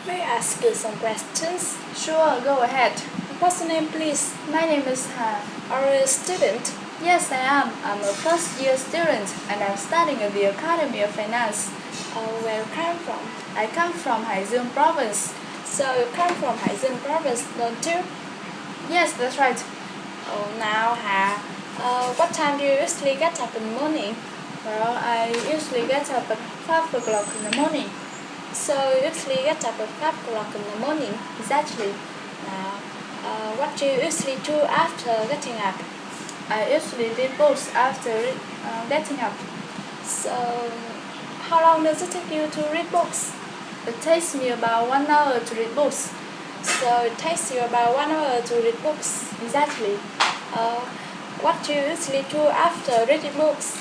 May I ask you some questions? Sure, go ahead. What's your name, please? My name is Han. Are you a student? Yes, I am. I'm a first-year student and I'm studying at the Academy of Finance. Where you come from? I come from Haidương province. So you come from Haidương province, don't you? Yes, that's right. Now, what time do you usually get up in the morning? Well, I usually get up at 5 o'clock in the morning. So you usually get up at 5 o'clock in the morning? Exactly. Now, what do you usually do after getting up? I usually read books after getting up. So, how long does it take you to read books? It takes me about 1 hour to read books. So it takes you about 1 hour to read books? Exactly. What do you usually do after reading books?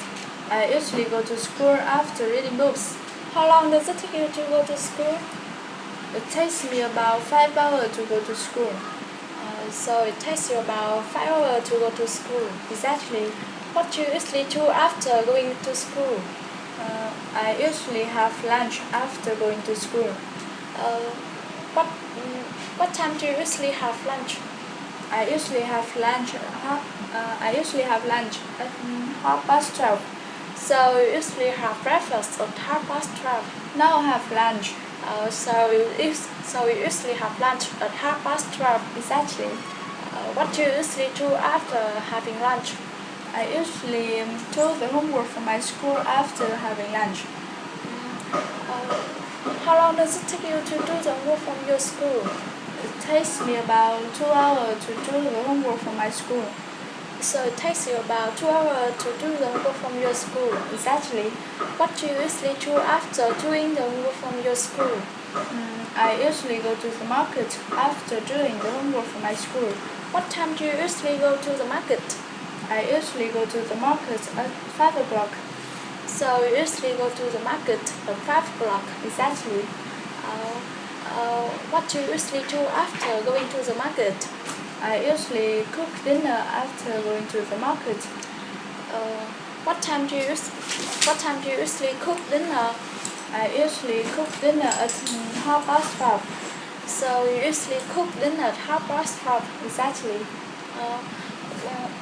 I usually go to school after reading books. How long does it take you to go to school? It takes me about 5 hours to go to school. So it takes you about 5 hours to go to school. Exactly. What do you usually do after going to school? I usually have lunch after going to school. What time do you usually have lunch? I usually have lunch at 12:30. So you usually have breakfast at 12:30. Now I have lunch. So you usually have lunch at 12:30. Exactly. What do you usually do after having lunch? I usually do the homework for my school after having lunch. How long does it take you to do the homework from your school? It takes me about 2 hours to do the homework for my school. So it takes you about 2 hours to do the homework from your school. Exactly. What do you usually do after doing the homework from your school? I usually go to the market after doing the homework for my school. What time do you usually go to the market? I usually go to the market at 5 o'clock. So you usually go to the market at 5 o'clock? Exactly. What do you usually do after going to the market? I usually cook dinner after going to the market. What time do you usually cook dinner? I usually cook dinner at 12:30. So you usually cook dinner at 12:30? Exactly.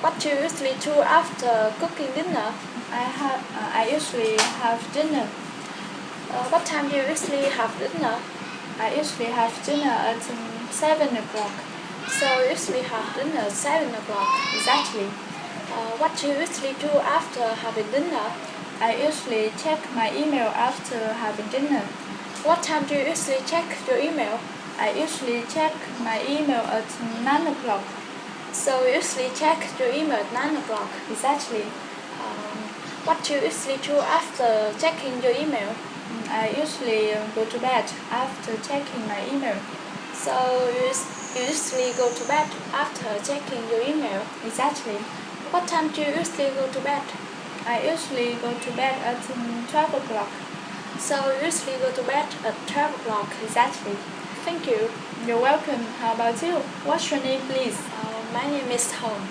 What do you usually do after cooking dinner? I usually have dinner. What time do you usually have dinner? I usually have dinner at 7 o'clock. So you usually have dinner at 7 o'clock? Exactly. What do you usually do after having dinner? I usually check my email after having dinner. What time do you usually check your email? I usually check my email at 9 o'clock. So you usually check your email at 9 o'clock? Exactly. What do you usually do after checking your email? I usually go to bed after checking my email. So you usually go to bed after checking your email? Exactly. What time do you usually go to bed? I usually go to bed at 12 o'clock. So you usually go to bed at 12 o'clock? Exactly. Thank you. You're welcome. How about you? What's your name, please? My name is Hồng.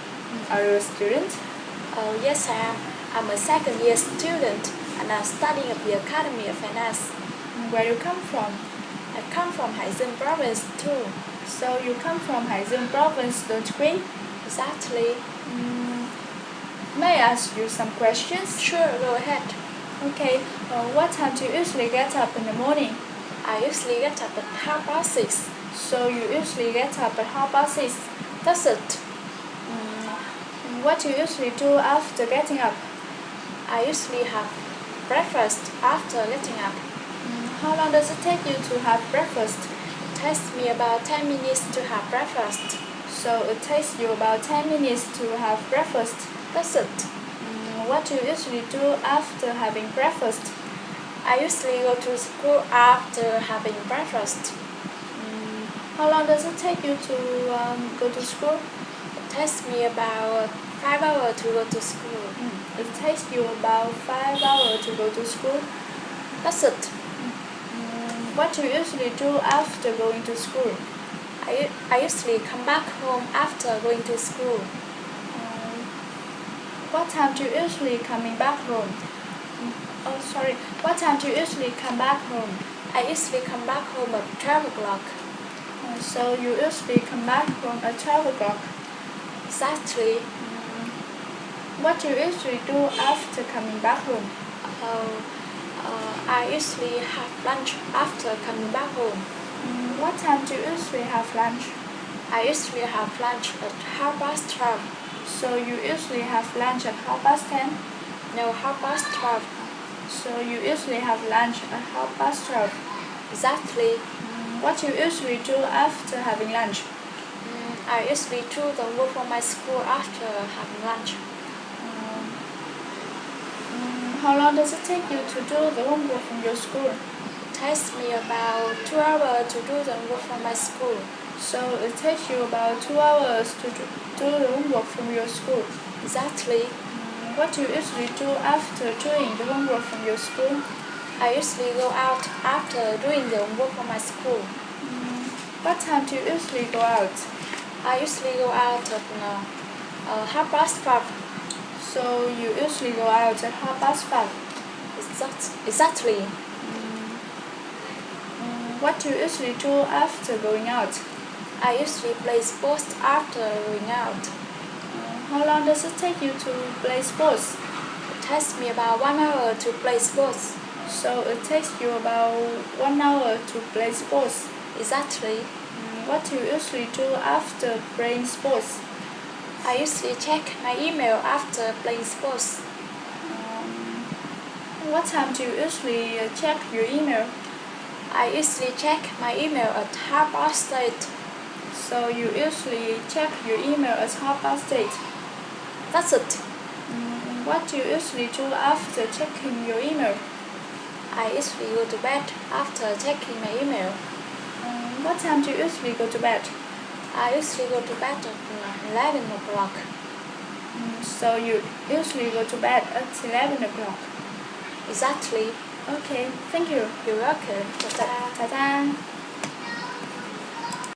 Are you a student? Yes, I am. I'm a second-year student and I'm studying at the Academy of Finance. Where you come from? I come from Haidương province too. So you come from Haidương province, don't you? Exactly. May I ask you some questions? Sure, go ahead. Okay. What time do you usually get up in the morning? I usually get up at 6:30. So you usually get up at 6:30. That's it. What do you usually do after getting up? I usually have breakfast after getting up. How long does it take you to have breakfast? It takes me about 10 minutes to have breakfast. So it takes you about 10 minutes to have breakfast. That's it. What do you usually do after having breakfast? I usually go to school after having breakfast. How long does it take you to go to school? It takes me about 5 hours to go to school. It takes you about 5 hours to go to school. That's it. What do you usually do after going to school? I usually come back home after going to school. What time do you usually coming back home? What time do you usually come back home? I usually come back home at 12 o'clock. So you usually come back home at 12 o'clock. Exactly. What do you usually do after coming back home? I usually have lunch after coming back home. What time do you usually have lunch? I usually have lunch at 12:30. So you usually have lunch at 10:30? No, 12:30. So you usually have lunch at 12:30? Exactly. What do you usually do after having lunch? I usually do the work for my school after having lunch. How long does it take you to do the homework from your school? It takes me about 2 hours to do the work from my school. So it takes you about 2 hours to do the homework from your school? Exactly. What do you usually do after doing the homework from your school? I usually go out after doing the homework from my school. What time do you usually go out? I usually go out at 12:30. So you usually go out at 5:30? Exactly. What do you usually do after going out? I usually play sports after going out. How long does it take you to play sports? It takes me about 1 hour to play sports. So it takes you about 1 hour to play sports? Exactly. What do you usually do after playing sports? I usually check my email after playing sports. What time do you usually check your email? I usually check my email at 8:30. So you usually check your email at 8:30? That's it. What do you usually do after checking your email? I usually go to bed after checking my email. What time do you usually go to bed? I usually go to bed at 11 o'clock. So you usually go to bed at 11 o'clock? Exactly. Okay, thank you. You're welcome. Ta-ta. Ta-ta.